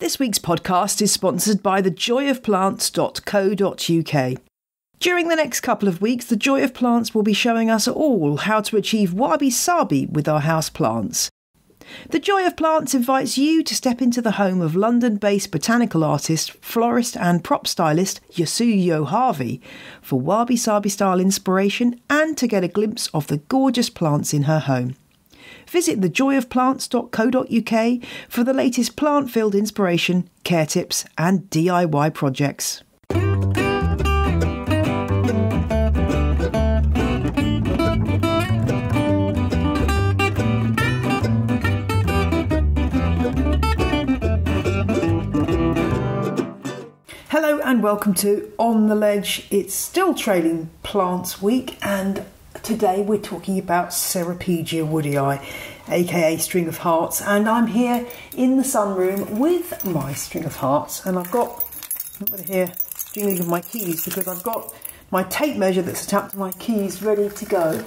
This week's podcast is sponsored by thejoyofplants.co.uk. During the next couple of weeks, The Joy of Plants will be showing us all how to achieve wabi-sabi with our houseplants. The Joy of Plants invites you to step into the home of London-based botanical artist, florist and prop stylist Yasuyo Harvey for wabi-sabi style inspiration and to get a glimpse of the gorgeous plants in her home. Visit thejoyofplants.co.uk for the latest plant-filled inspiration, care tips and DIY projects. Hello and welcome to On the Ledge. It's still Trailing Plants Week and today we're talking about Ceropegia woodii, aka String of Hearts, and I'm here in the sunroom with my String of Hearts, and I've got, I'm going to hear jingling of my keys because I've got my tape measure that's attached to my keys ready to go.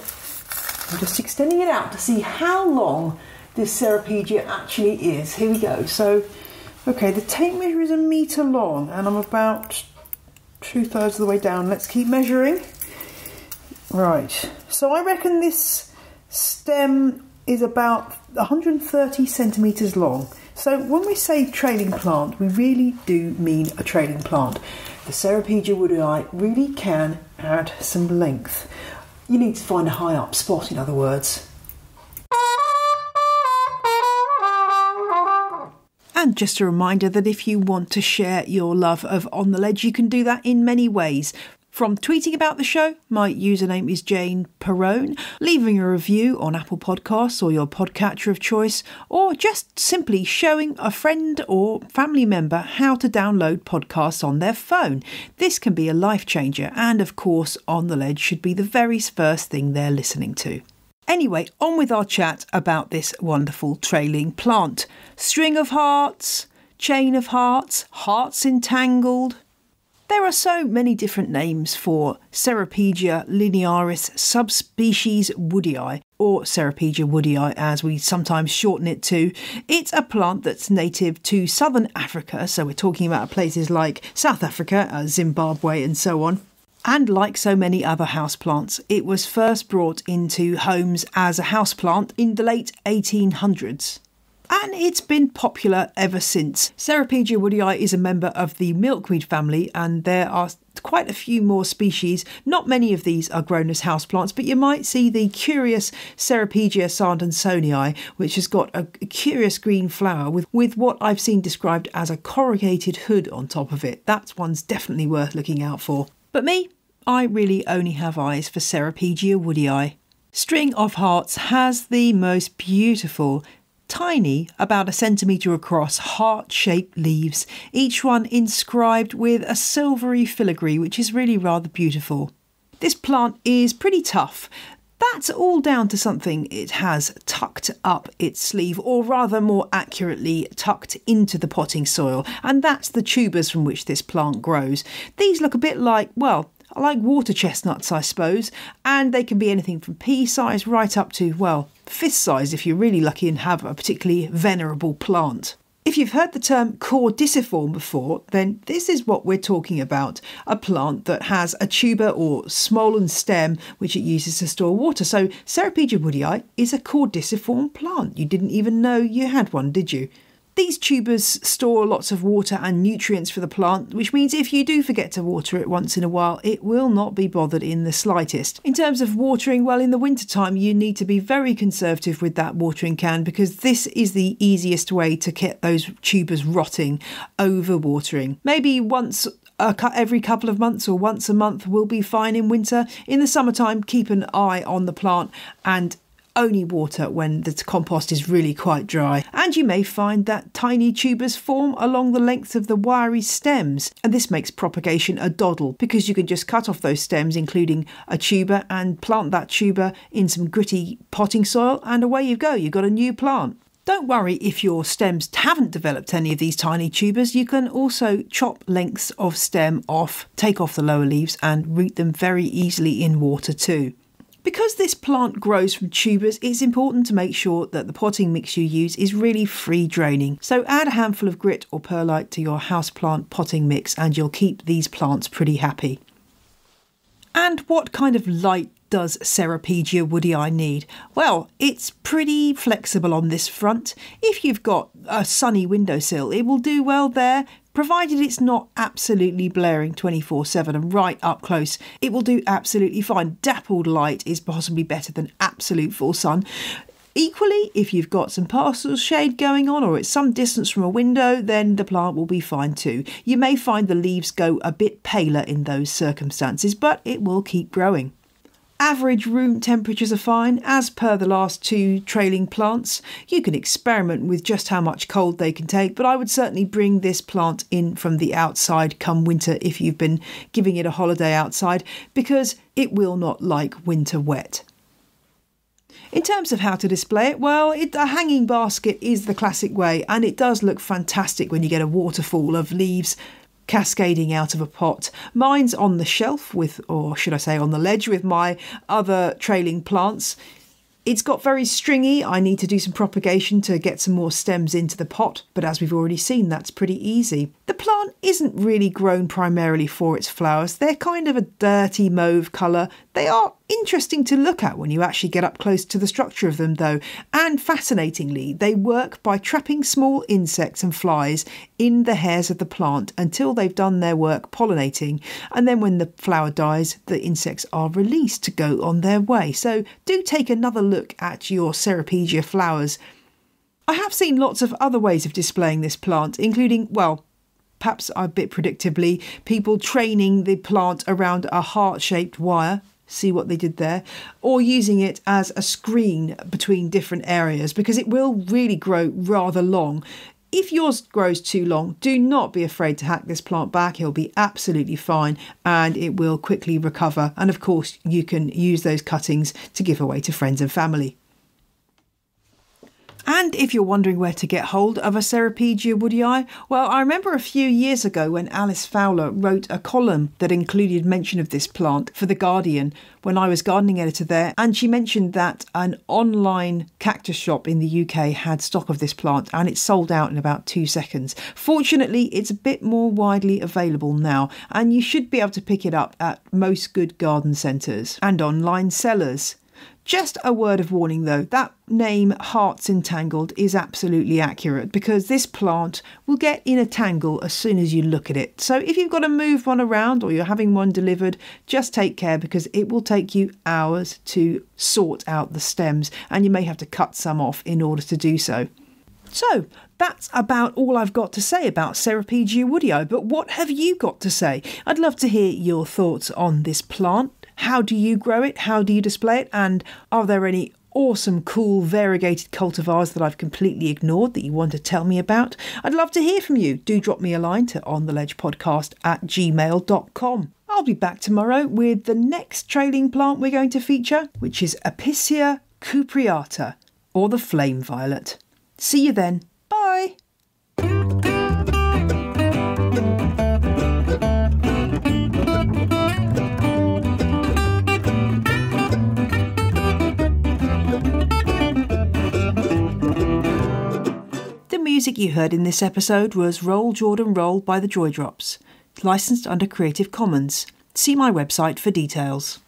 I'm just extending it out to see how long this Ceropegia actually is. Here we go. So, okay, the tape measure is 1 metre long and I'm about 2/3 of the way down. Let's keep measuring. Right, so I reckon this stem is about 130 centimetres long. So when we say trailing plant, we really do mean a trailing plant. The Ceropegia woodii really can add some length. You need to find a high up spot, in other words. And just a reminder that if you want to share your love of On the Ledge, you can do that in many ways. From tweeting about the show, my username is Jane Perrone, leaving a review on Apple Podcasts or your podcatcher of choice, or just simply showing a friend or family member how to download podcasts on their phone. This can be a life changer, and of course, On the Ledge should be the very first thing they're listening to. Anyway, on with our chat about this wonderful trailing plant. String of hearts, chain of hearts, hearts entangled. There are so many different names for Ceropegia linearis subspecies woodii, or Ceropegia woodii as we sometimes shorten it to. It's a plant that's native to southern Africa, so we're talking about places like South Africa, Zimbabwe and so on. And like so many other houseplants, it was first brought into homes as a houseplant in the late 1800s. And it's been popular ever since. Ceropegia woodii is a member of the milkweed family, and there are quite a few more species. Not many of these are grown as houseplants, but you might see the curious Ceropegia sandersonii, which has got a curious green flower with what I've seen described as a corrugated hood on top of it. That one's definitely worth looking out for. But me, I really only have eyes for Ceropegia woodii. String of Hearts has the most beautiful, tiny, about 1 centimetre across, heart-shaped leaves, each one inscribed with a silvery filigree, which is really rather beautiful. This plant is pretty tough. That's all down to something it has tucked up its sleeve, or rather more accurately tucked into the potting soil, and that's the tubers from which this plant grows. These look a bit like, well, like water chestnuts, I suppose, and they can be anything from pea size right up to, well, fist size if you're really lucky and have a particularly venerable plant. If you've heard the term caudiciform before, then this is what we're talking about, a plant that has a tuber or swollen stem which it uses to store water. So Ceropegia woodii is a caudiciform plant. You didn't even know you had one, did you? These tubers store lots of water and nutrients for the plant, which means if you do forget to water it once in a while, it will not be bothered in the slightest. In terms of watering, well, in the wintertime, you need to be very conservative with that watering can because this is the easiest way to get those tubers rotting, over-watering. Maybe once every couple of months or once a month will be fine in winter. In the summertime, keep an eye on the plant and only water when the compost is really quite dry. And you may find that tiny tubers form along the length of the wiry stems, and this makes propagation a doddle because you can just cut off those stems, including a tuber, and plant that tuber in some gritty potting soil, and away you go, you've got a new plant. Don't worry if your stems haven't developed any of these tiny tubers. You can also chop lengths of stem off, take off the lower leaves and root them very easily in water too. Because this plant grows from tubers, it's important to make sure that the potting mix you use is really free draining. So add a handful of grit or perlite to your houseplant potting mix and you'll keep these plants pretty happy. And what kind of light does Ceropegia woodii need? Well, it's pretty flexible on this front. If you've got a sunny windowsill, it will do well there, provided it's not absolutely blaring 24/7 and right up close. It will do absolutely fine. Dappled light is possibly better than absolute full sun. Equally, if you've got some partial shade going on or it's some distance from a window, then the plant will be fine too. You may find the leaves go a bit paler in those circumstances, but it will keep growing. Average room temperatures are fine, as per the last two trailing plants. You can experiment with just how much cold they can take, but I would certainly bring this plant in from the outside come winter if you've been giving it a holiday outside, because it will not like winter wet. In terms of how to display it, well, a hanging basket is the classic way, and it does look fantastic when you get a waterfall of leaves cascading out of a pot. Mine's on the shelf or should I say on the ledge with my other trailing plants. It's got very stringy. I need to do some propagation to get some more stems into the pot, but as we've already seen, that's pretty easy. The plant isn't really grown primarily for its flowers. They're kind of a dirty mauve colour. They are interesting to look at when you actually get up close to the structure of them though, and fascinatingly, they work by trapping small insects and flies in the hairs of the plant until they've done their work pollinating, and then when the flower dies, the insects are released to go on their way. So do take another look at your Ceropegia flowers. I have seen lots of other ways of displaying this plant, including, well, perhaps a bit predictably, people training the plant around a heart-shaped wire. See what they did there? Or using it as a screen between different areas, because it will really grow rather long. If yours grows too long, do not be afraid to hack this plant back. It'll be absolutely fine and it will quickly recover. And of course, you can use those cuttings to give away to friends and family. And if you're wondering where to get hold of a Ceropegia woodii, well, I remember a few years ago when Alice Fowler wrote a column that included mention of this plant for The Guardian when I was gardening editor there, and she mentioned that an online cactus shop in the UK had stock of this plant and it sold out in about 2 seconds. Fortunately, it's a bit more widely available now, and you should be able to pick it up at most good garden centres and online sellers. Just a word of warning though, that name Hearts Entangled is absolutely accurate because this plant will get in a tangle as soon as you look at it. So if you've got to move one around or you're having one delivered, just take care because it will take you hours to sort out the stems and you may have to cut some off in order to do so. So that's about all I've got to say about Ceropegia woodii, but what have you got to say? I'd love to hear your thoughts on this plant. How do you grow it? How do you display it? And are there any awesome, cool, variegated cultivars that I've completely ignored that you want to tell me about? I'd love to hear from you. Do drop me a line to ontheledgepodcast@gmail.com. I'll be back tomorrow with the next trailing plant we're going to feature, which is Apicea cupreata, or the flame violet. See you then. Bye. The music you heard in this episode was Roll Jordan Roll by the Joy Drops, licensed under Creative Commons. See my website for details.